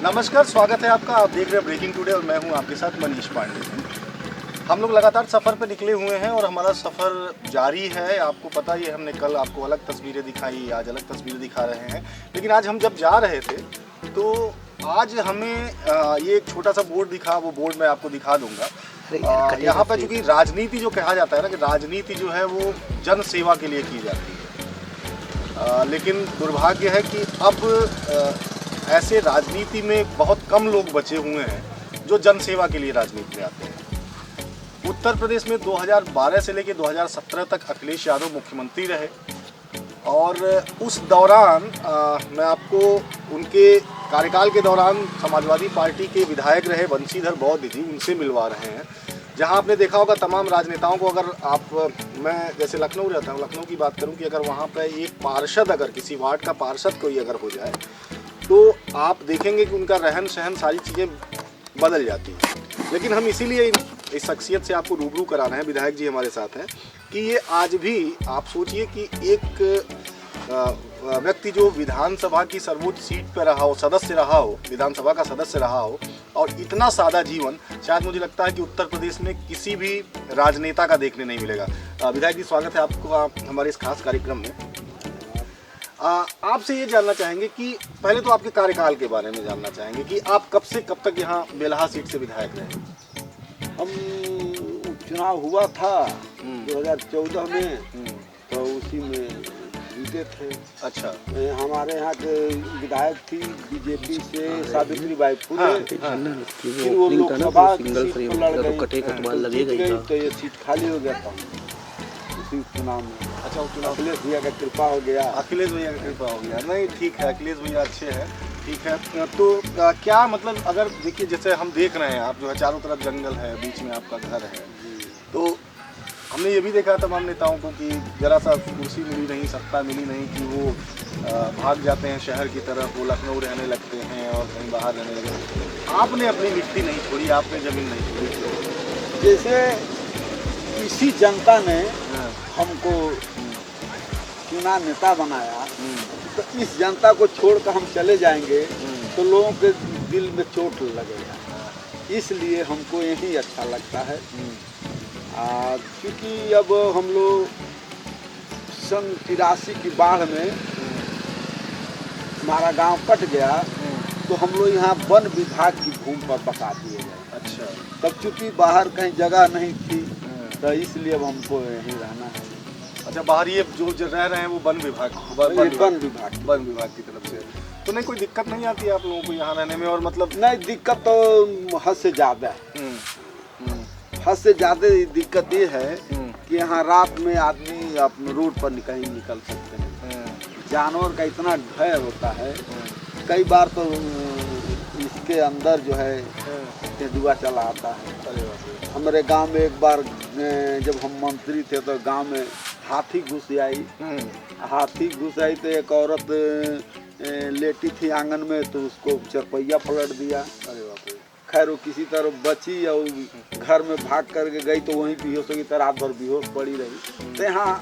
नमस्कार, स्वागत है आपका। आप देख रहे हैं ब्रेकिंग टुडे और मैं हूं आपके साथ मनीष पांडे। हम लोग लगातार सफ़र पे निकले हुए हैं और हमारा सफ़र जारी है। आपको पता ही है, हमने कल आपको अलग तस्वीरें दिखाई, आज अलग तस्वीरें दिखा रहे हैं। लेकिन आज हम जब जा रहे थे तो आज हमें ये एक छोटा सा बोर्ड दिखा, वो बोर्ड मैं आपको दिखा दूंगा। यहाँ पर चूँकि राजनीति जो कहा जाता है ना, कि राजनीति जो है वो जन सेवा के लिए की जाती है। लेकिन दुर्भाग्य है कि अब ऐसे राजनीति में बहुत कम लोग बचे हुए हैं जो जन सेवा के लिए राजनीति में आते हैं। उत्तर प्रदेश में 2012 से लेकर 2017 तक अखिलेश यादव मुख्यमंत्री रहे और उस दौरान मैं आपको उनके कार्यकाल के दौरान समाजवादी पार्टी के विधायक रहे बंशीधर बौद्ध जी, उनसे मिलवा रहे हैं। जहां आपने देखा होगा तमाम राजनेताओं को, अगर आप, मैं जैसे लखनऊ रहता हूं, लखनऊ की बात करूं कि अगर वहां पर एक पार्षद, अगर किसी वार्ड का पार्षद कोई अगर हो जाए तो आप देखेंगे कि उनका रहन सहन, सारी चीज़ें बदल जाती हैं। लेकिन हम इसीलिए इस शख्सियत से आपको रूबरू करा रहे हैं, विधायक जी हमारे साथ हैं, कि ये आज भी आप सोचिए कि एक व्यक्ति जो विधानसभा की सर्वोच्च सीट पर रहा हो, सदस्य रहा हो, विधानसभा का सदस्य रहा हो, और इतना सादा जीवन शायद मुझे लगता है कि उत्तर प्रदेश में किसी भी राजनेता का देखने नहीं मिलेगा। विधायक जी, स्वागत है आपको हमारे इस खास कार्यक्रम में। आपसे ये जानना चाहेंगे कि पहले तो आपके कार्यकाल के बारे में जानना चाहेंगे कि आप कब से कब तक यहाँ बेलहा सीट से विधायक रहे? हम चुनाव हुआ था 2014 में, तो उसी में जीते थे। अच्छा। हमारे यहाँ के विधायक थी बीजेपी से सावित्री बाई फुले। फिर वो लोकसभा सीट पर लड़ गई तो ये सीट खाली हो गया था उसी चुनाव में। अच्छा, वो चुनाव अखिलेश भैया का कृपा हो गया। अखिलेश भैया का कृपा हो गया। नहीं, ठीक है, अखिलेश भैया अच्छे हैं, ठीक है। तो क्या मतलब, अगर देखिए जैसे हम देख रहे हैं, आप जो है चारों तरफ जंगल है, बीच में आपका घर है, तो हमने ये भी देखा तमाम नेताओं को कि जरा सा कुर्सी मिली नहीं, सत्ता मिली नहीं कि वो भाग जाते हैं शहर की तरफ, वो लखनऊ रहने लगते हैं और कहीं बाहर रहने लगे। आपने अपनी मिट्टी नहीं छोड़ी, आपने ज़मीन नहीं छोड़ी। जैसे इसी जनता ने हमको चुना, नेता बनाया, तो इस जनता को छोड़कर हम चले जाएंगे तो लोगों के दिल में चोट लगेगा। इसलिए हमको यही अच्छा लगता है। क्योंकि अब हम लोग सन 83 की बाढ़ में हमारा गांव कट गया, तो हम लोग यहाँ वन विभाग की भूमि पर बसा दिए गए। अच्छा। तब चूँकि बाहर कहीं जगह नहीं थी, तो इसलिए अब हमको यहीं रहना है। अच्छा, बाहर ये जो रह रहे हैं वो वन विभाग की तरफ से, तो नहीं कोई दिक्कत नहीं आती है आप लोगों को यहाँ रहने में? और मतलब नहीं, दिक्कत तो हद से ज़्यादा है। हद से ज़्यादा दिक्कत ये है कि यहाँ रात में आदमी अपने रोड पर कहीं निकल सकते हैं। जानवर का इतना भय होता है, कई बार तो इसके अंदर जो है तेंदुआ चला आता है। हमारे गांव में एक बार जब हम मंत्री थे तो गांव में हाथी घुस आई। तो एक औरत लेटी थी आंगन में, तो उसको चरपैया पलट दिया। अरे बाप रे। खैर वो किसी तरह बची और घर में भाग करके गई, तो वहीं बेहोश हो गई, तो रात भर बेहोश पड़ी रही। तो यहाँ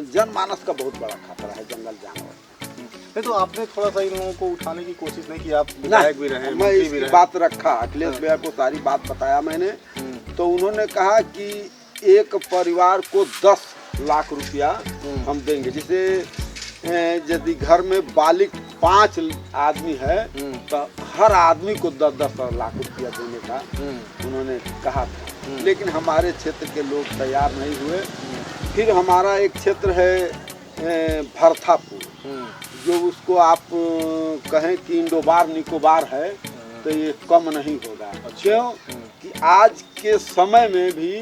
जनमानस का बहुत बड़ा खतरा है, जंगल जानवर। नहीं, तो आपने थोड़ा सा इन लोगों को उठाने की कोशिश नहीं की? आप विधायक भी रहे, मैं इसकी बात रखा, अखिलेश भैया को सारी बात बताया मैंने। तो उन्होंने कहा कि एक परिवार को 10 लाख रुपया हम देंगे। जैसे यदि घर में बालिग 5 आदमी है तो हर आदमी को 10-10 लाख रुपया देने का उन्होंने कहा था। लेकिन हमारे क्षेत्र के लोग तैयार नहीं हुए। फिर हमारा एक क्षेत्र है भरथापुर, जो उसको आप कहें कि इंडोबार निकोबार है, तो ये कम नहीं होगा। क्यों कि आज के समय में भी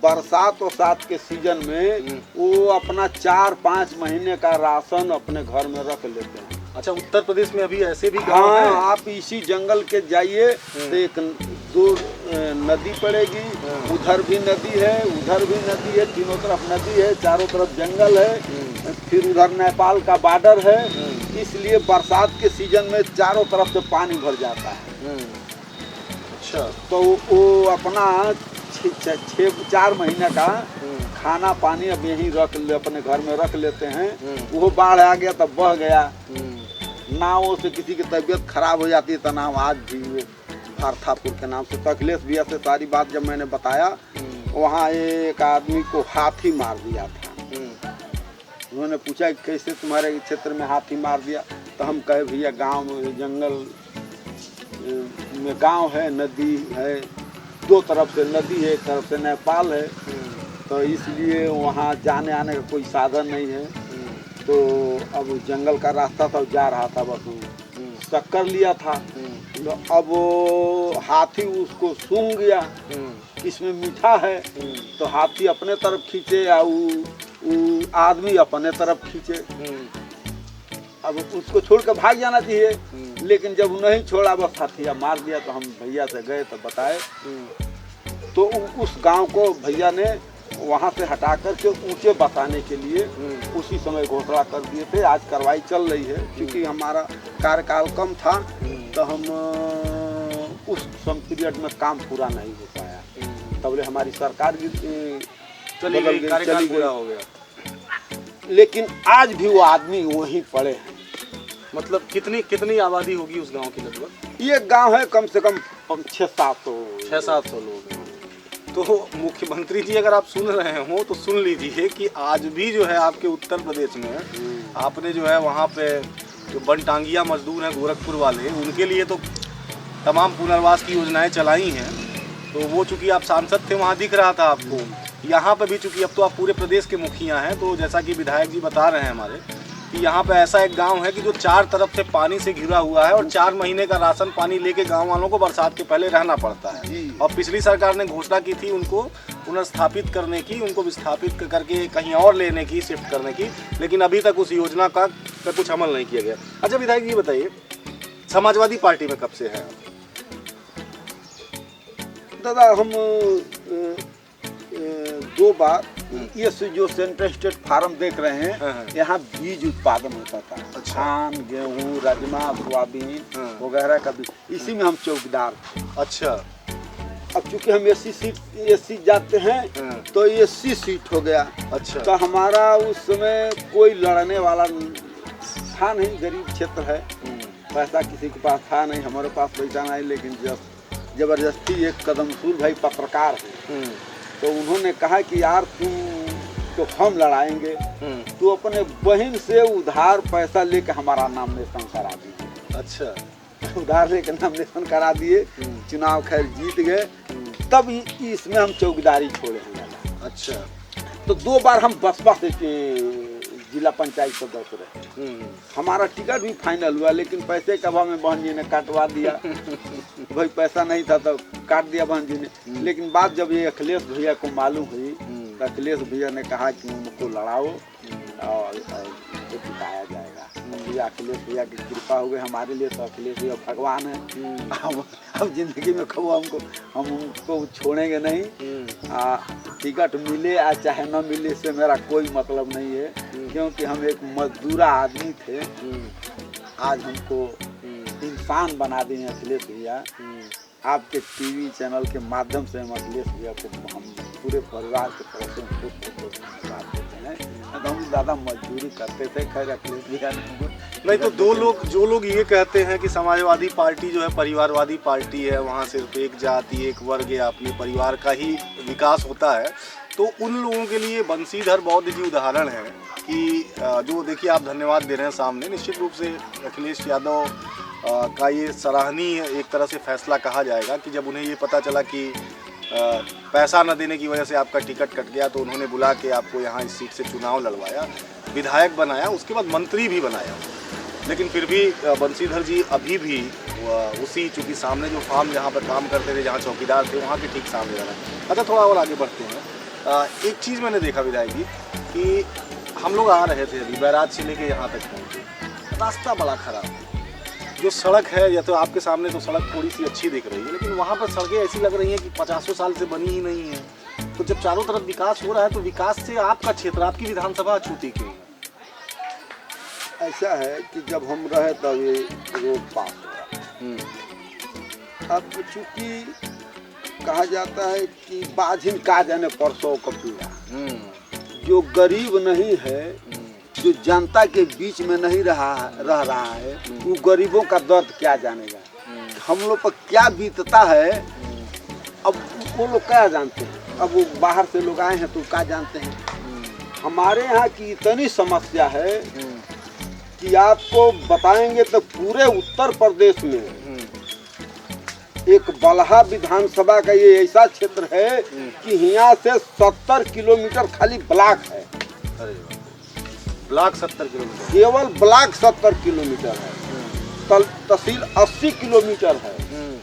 बरसात के सीजन में वो अपना 4-5 महीने का राशन अपने घर में रख लेते हैं। अच्छा, उत्तर प्रदेश में अभी ऐसे भी गाँव हैं? आप इसी जंगल के जाइए तो एक 2 नदी पड़ेगी, उधर भी नदी है, उधर भी नदी है, तीनों तरफ नदी है, चारों तरफ जंगल है। फिर उधर नेपाल का बॉर्डर है, इसलिए बरसात के सीजन में चारों तरफ से पानी भर जाता है। अच्छा। तो वो अपना 4 महीने का खाना पानी अब यहीं अपने घर में रख लेते हैं। वो बाढ़ आ गया तब बह गया, नावों से किसी की तबीयत खराब हो जाती है तो नाव आज भी वो भारथापुर के नाम से। तो अखिलेश भैया से सारी बात जब मैंने बताया, वहाँ एक आदमी को हाथी मार दिया था। उन्होंने पूछा कि कैसे तुम्हारे क्षेत्र में हाथी मार दिया, तो हम कहे भैया गांव में जंगल में गांव है, नदी है, दो तरफ से नदी है, एक तरफ से नेपाल है, तो इसलिए वहाँ जाने आने का कोई साधन नहीं है। तो अब जंगल का रास्ता था, जा रहा था, बस टक्कर लिया था। तो अब वो हाथी उसको सूंघ गया, इसमें मीठा है, तो हाथी अपने तरफ खींचे या वो आदमी अपने तरफ खींचे। अब उसको छोड़ कर भाग जाना चाहिए, लेकिन जब नहीं छोड़ा बस हाथिया मार दिया। तो हम भैया से गए तो बताए, तो उस गांव को भैया ने वहां से हटा कर के ऊंचे बसाने के लिए उसी समय घोषणा कर दिए थे। आज कार्रवाई चल रही है, क्योंकि हमारा कार्यकाल कम था तो हम उस सम पीरियड में काम पूरा नहीं हो पाया, तब हमारी सरकार चली गई, पूरा हो गया। लेकिन आज भी वो आदमी वहीं पड़े हैं। मतलब कितनी आबादी होगी उस गांव की लगभग? ये गांव है कम से कम 600-700 लोग हैं। तो मुख्यमंत्री जी अगर आप सुन रहे हो तो सुन लीजिए कि आज भी जो है आपके उत्तर प्रदेश में आपने जो है वहाँ पे जो बनटांगिया मजदूर हैं गोरखपुर वाले, उनके लिए तो तमाम पुनर्वास की योजनाएं चलाई हैं। तो वो चूँकि आप सांसद थे वहाँ दिख रहा था आपको। यहाँ पे भी चूँकि अब तो आप पूरे प्रदेश के मुखिया हैं, तो जैसा कि विधायक जी बता रहे हैं हमारे कि यहाँ पे ऐसा एक गांव है कि जो 4 तरफ से पानी से घिरा हुआ है और 4 महीने का राशन पानी लेके गांव वालों को बरसात के पहले रहना पड़ता है। और पिछली सरकार ने घोषणा की थी उनको पुनर्स्थापित करने की, उनको विस्थापित करके कहीं और लेने की, शिफ्ट करने की, लेकिन अभी तक उस योजना का कुछ अमल नहीं किया गया। अच्छा विधायक जी बताइए, समाजवादी पार्टी में कब से है? दादा हम 2 बार ये जो सेंट्रल स्टेट फार्म देख रहे हैं, यहाँ बीज उत्पादन होता था। अच्छा। धान, गेहूँ, राजमा, सोयाबीन वगैरह का बीज, इसी में हम चौकीदार थे। अच्छा। अब चूंकि हम एससी जाते हैं तो एससी सीट हो गया। अच्छा। तो हमारा उस समय कोई लड़ने वाला था नहीं, गरीब क्षेत्र है, पैसा किसी के पास था नहीं, हमारे पास पैसा नहीं, लेकिन जबरदस्ती एक कदमसूर भाई पत्रकार है, तो उन्होंने कहा कि यार तुम तो हम लड़ाएंगे, तो अपने बहन से उधार पैसा लेके हमारा नामिनेशन करा दिए। अच्छा। उधार लेके नामिनेशन करा दिए, चुनाव खैर जीत गए, तब इसमें हम चौकीदारी छोड़े हैं। अच्छा। तो 2 बार हम बसपा से जिला पंचायत सदस्य रहे, हमारा टिकट भी फाइनल हुआ, लेकिन पैसे का अभाव में बहन जी ने काटवा दिया। भाई पैसा नहीं था तो काट दिया बहन जी ने। लेकिन बात जब ये अखिलेश भैया को मालूम हुई तो अखिलेश भैया ने कहा कि उनको लड़ाओ और जिताया जाएगा। भैया अखिलेश भैया की कृपा हो गई हमारे लिए, तो अखिलेश भैया भगवान है। अब जिंदगी में कब हम उनको छोड़ेंगे नहीं। टिकट मिले या चाहे न मिले, इससे मेरा कोई मतलब नहीं है, क्योंकि हम एक मजदूरा आदमी थे। आज हमको इंसान बना दिए अखिलेश भैया। आपके टीवी चैनल के माध्यम से हम अखिलेश भैया को हम पूरे परिवार के तरफ से धन्यवाद देते हैं। तो हम ज़्यादा मजदूरी करते थे, खैर अखिलेश भैया नहीं। तो जो लोग ये कहते हैं कि समाजवादी पार्टी जो है परिवारवादी पार्टी है, वहाँ सिर्फ एक जाति एक वर्ग या अपने परिवार का ही विकास होता है, तो उन लोगों के लिए बंसीधर बौद्ध जी उदाहरण है कि जो देखिए आप धन्यवाद दे रहे हैं सामने। निश्चित रूप से अखिलेश यादव का ये सराहनीय एक तरह से फैसला कहा जाएगा कि जब उन्हें ये पता चला कि पैसा न देने की वजह से आपका टिकट कट गया, तो उन्होंने बुला के आपको यहाँ इस सीट से चुनाव लड़वाया, विधायक बनाया, उसके बाद मंत्री भी बनाया। लेकिन फिर भी बंसीधर जी अभी भी उसी, चूँकि सामने जो फार्म जहाँ पर काम करते थे, जहाँ चौकीदार थे, वहाँ के ठीक सामने रहना। अच्छा, थोड़ा और आगे बढ़ते हैं। एक चीज़ मैंने देखा विधायक जी कि हम लोग आ रहे थे अभी बैराज से लेके यहाँ तक पहुँचे, रास्ता बड़ा ख़राब है। जो सड़क है, या तो आपके सामने तो सड़क थोड़ी सी अच्छी दिख रही है, लेकिन वहाँ पर सड़कें ऐसी लग रही हैं कि 50 साल से बनी ही नहीं है। तो जब चारों तरफ विकास हो रहा है, तो विकास से आपका क्षेत्र, आपकी विधानसभा छूती क्यों है? ऐसा है कि जब हम रहे तब ये रोड पास हो रहा। अब चूँकि कहा जाता है कि बाझिन का जाने परसों का पीड़ा, जो गरीब नहीं है जो जनता के बीच में नहीं रह रहा है वो गरीबों का दर्द क्या जानेगा, हम लोग पर क्या बीतता है। अब वो लोग क्या जानते हैं, अब वो बाहर से लोग आए हैं तो क्या जानते हैं। हमारे यहाँ की इतनी समस्या है कि आपको बताएंगे तो पूरे उत्तर प्रदेश में एक बलहा विधानसभा का ये ऐसा क्षेत्र है कि यहाँ से 70 किलोमीटर खाली ब्लॉक है। अरे ब्लॉक 70 किलोमीटर, केवल ब्लॉक 70 किलोमीटर है, तहसील 80 किलोमीटर है।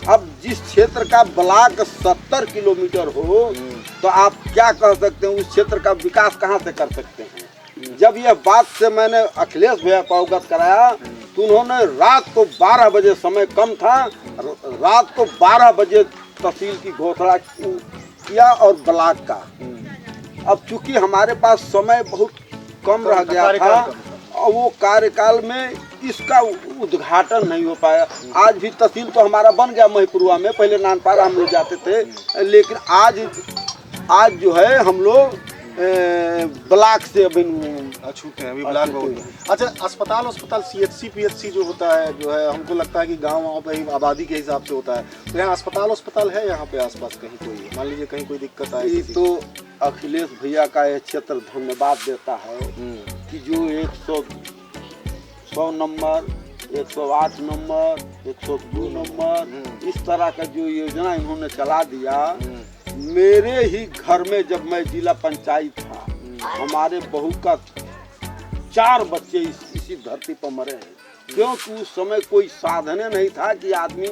अब जिस क्षेत्र का ब्लॉक 70 किलोमीटर हो तो आप क्या कह सकते हैं, उस क्षेत्र का विकास कहाँ से कर सकते हैं। जब यह बात से मैंने अखिलेश भैया को अवगत कराया तो उन्होंने रात को 12 बजे, समय कम था, रात को 12 बजे तहसील की घोषणा किया और ब्लॉक का। अब चूंकि हमारे पास समय बहुत कम रह गया था और वो कार्यकाल में इसका उद्घाटन नहीं हो पाया। आज भी तहसील तो हमारा बन गया महिपुरवा में, पहले नानपारा हम लोग जाते थे, लेकिन आज जो है हम लोग ब्लॉक से अभी छूटे हैं, अभी ब्लॉक बहुत। अच्छा, अस्पताल CHC PHC जो होता है, जो है हमको लगता है कि गाँव पे ही आबादी के हिसाब से होता है, तो यहाँ अस्पताल है यहाँ पे आसपास कहीं कोई, मान लीजिए कहीं कोई दिक्कत आए तो अखिलेश भैया का यह क्षेत्र धन्यवाद देता है कि जो 100 नंबर, 108 नंबर, 102 नंबर इस तरह का जो योजना इन्होंने चला दिया। मेरे ही घर में जब मैं जिला पंचायत था, हमारे बहू का 4 बच्चे इसी धरती पर मरे हैं, क्योंकि उस समय कोई साधन नहीं था कि आदमी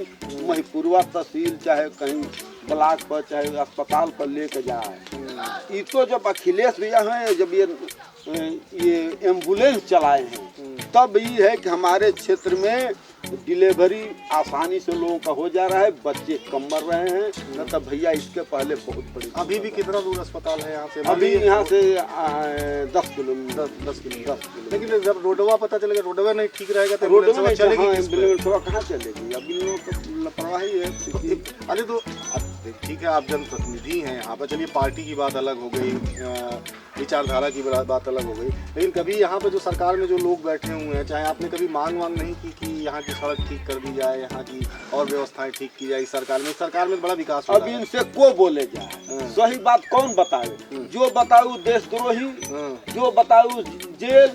महिपुरवा तहसील चाहे कहीं ब्लॉक पर चाहे अस्पताल पर लेके जाए। ये तो जब अखिलेश भैया हैं, जब ये एम्बुलेंस चलाए हैं, तब ये है कि हमारे क्षेत्र में डिलीवरी आसानी से लोगों का हो जा रहा है, बच्चे कम मर रहे हैं। न तो भैया इसके पहले बहुत बड़ी। अभी भी कितना दूर अस्पताल है यहाँ से? अभी यहाँ से 10 किलोमीटर। 10 किलोमीटर। लेकिन जब रोडवा पता चलेगा, रोडवा नहीं ठीक रहेगा तो रोडवा नहीं चलेगी, एम्बुलेंस कहाँ चलेगी? अभी लोगों को लापरवाही है। अरे तो ठीक है, आप जनप्रतिनिधि हैं यहाँ पर, चलिए पार्टी की बात अलग हो गई, विचारधारा की बात अलग हो गई, लेकिन कभी यहाँ पे जो सरकार में जो लोग बैठे हुए हैं, चाहे आपने कभी मांग नहीं की कि यहाँ की सड़क ठीक कर दी जाए, यहाँ की और व्यवस्थाएं ठीक की जाए? सरकार में बड़ा विकास हो रहा है। अभी इनसे को बोले जाए, सही बात कौन बताए? जो बताए देशद्रोही, जो बताए जेल,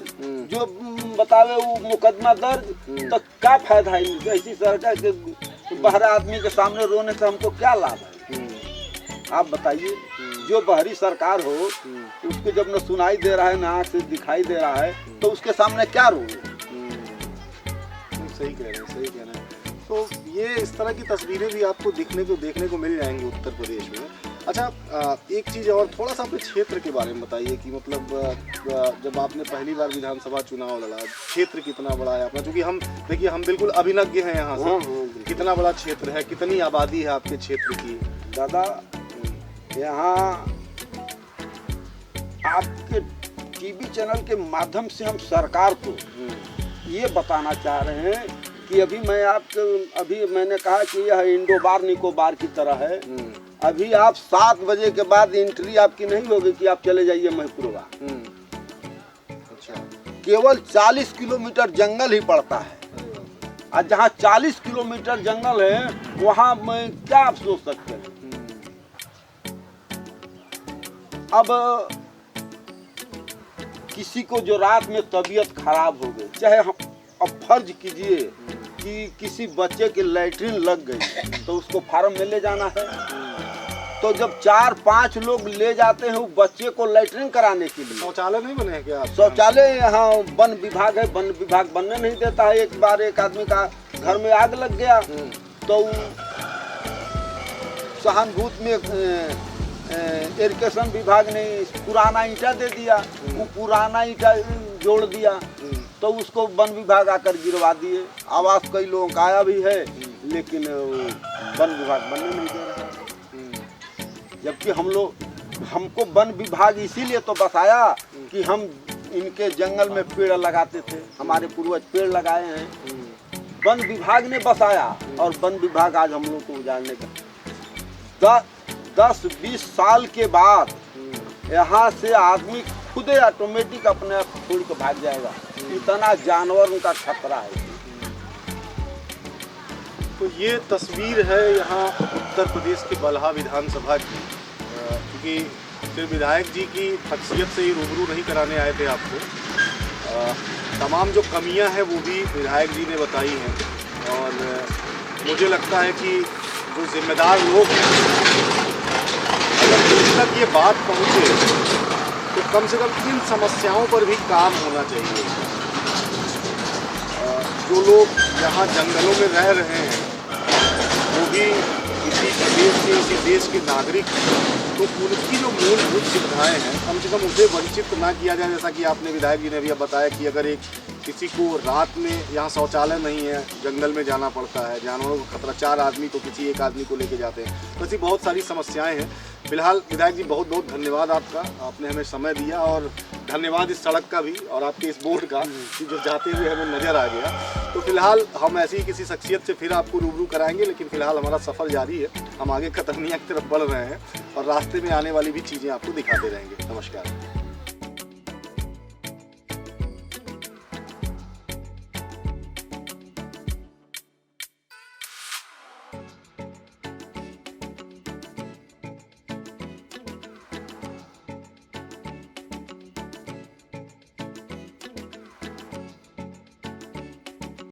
जो बतावे वो मुकदमा दर्ज, तो क्या फायदा है ऐसी सरकार के? बाहर आदमी के सामने रोने से हमको क्या लाभ है? आप बताइए। जो बाहरी सरकार हो उसको जब न सुनाई दे रहा है, ना आँख से दिखाई दे रहा है, तो उसके सामने क्या रो? सही कह रहे हैं। तो ये इस तरह की तस्वीरें भी आपको देखने को मिल जाएंगी उत्तर प्रदेश में। अच्छा, एक चीज़ और, थोड़ा सा अपने क्षेत्र के बारे में बताइए कि मतलब जब आपने पहली बार विधानसभा चुनाव लड़ा, क्षेत्र कितना बड़ा है अपना? क्योंकि हम बिल्कुल अभिज्ञ हैं यहाँ से। कितना बड़ा क्षेत्र है, कितनी आबादी है आपके क्षेत्र की? दादा, यहाँ आपके टीवी चैनल के माध्यम से हम सरकार को ये बताना चाह रहे हैं कि अभी मैंने कहा कि यह इंडोबार निकोबार की तरह है। अभी आप 7 बजे के बाद एंट्री आपकी नहीं होगी कि आप चले जाइए महिपुरवा। अच्छा, केवल 40 किलोमीटर जंगल ही पड़ता है, और जहाँ 40 किलोमीटर जंगल है वहाँ में क्या आप सोच सकते हैं? अब किसी को जो रात में तबीयत खराब हो गई, चाहे हम अब फर्ज कीजिए कि किसी बच्चे के लैट्रिन लग गई, तो उसको फार्म में ले जाना है, तो जब 4-5 लोग ले जाते हैं वो बच्चे को लैट्रिन कराने के लिए। शौचालय नहीं बने हैं क्या? शौचालय यहाँ वन विभाग है, वन विभाग बनने नहीं देता है। एक बार एक आदमी का घर में आग लग गया तो सहानुभूत में इरिगेशन विभाग ने पुराना ईंटा दे दिया, वो पुराना ईंटा जोड़ दिया, तो उसको वन विभाग आकर गिरवा दिए। आवास कई लोगों का आया भी है, लेकिन वन विभाग बनने नहीं दे रहा है। जबकि हमको वन विभाग इसीलिए तो बसाया कि हम इनके जंगल में पेड़ लगाते थे, हमारे पूर्वज पेड़ लगाए हैं, वन विभाग ने बसाया, और वन विभाग आज हम लोग को उजाड़ने का 10-20 साल के बाद यहाँ से आदमी खुद ही ऑटोमेटिक अपने आप छोड़ के भाग जाएगा। इतना जानवर उनका खतरा है। तो ये तस्वीर है यहाँ उत्तर प्रदेश के बलहा विधानसभा की, क्योंकि सिर्फ विधायक जी की शख्सियत से ही रूबरू नहीं कराने आए थे आपको। तमाम जो कमियां हैं वो भी विधायक जी ने बताई हैं, और मुझे लगता है कि जो जिम्मेदार लोग हैं, अगर उन तक ये बात पहुँचे तो कम से कम इन समस्याओं पर भी काम होना चाहिए। जो लोग यहाँ जंगलों में रह रहे हैं वो भी इसी प्रदेश के, इसी देश के नागरिक हैं, तो उनकी जो मूलभूत सुविधाएं हैं कम से कम उसे वंचित ना किया जाए। जैसा कि आपने विधायक जी ने भी अब बताया कि अगर एक किसी को रात में यहाँ शौचालय नहीं है, जंगल में जाना पड़ता है, जानवरों को खतरा, 4 आदमी तो किसी एक आदमी को लेके जाते हैं, तो ऐसी बहुत सारी समस्याएं हैं। फिलहाल विधायक जी बहुत बहुत धन्यवाद आपका, आपने हमें समय दिया, और धन्यवाद इस सड़क का भी और आपके इस बोर्ड का कि जो जाते हुए हमें नज़र आ गया। तो फिलहाल हम ऐसी ही किसी शख्सियत से फिर आपको रूबरू कराएंगे, लेकिन फिलहाल हमारा सफ़र जारी है, हम आगे खतरनिया की तरफ बढ़ रहे हैं और रास्ते में आने वाली भी चीज़ें आपको दिखाते रहेंगे। नमस्कार।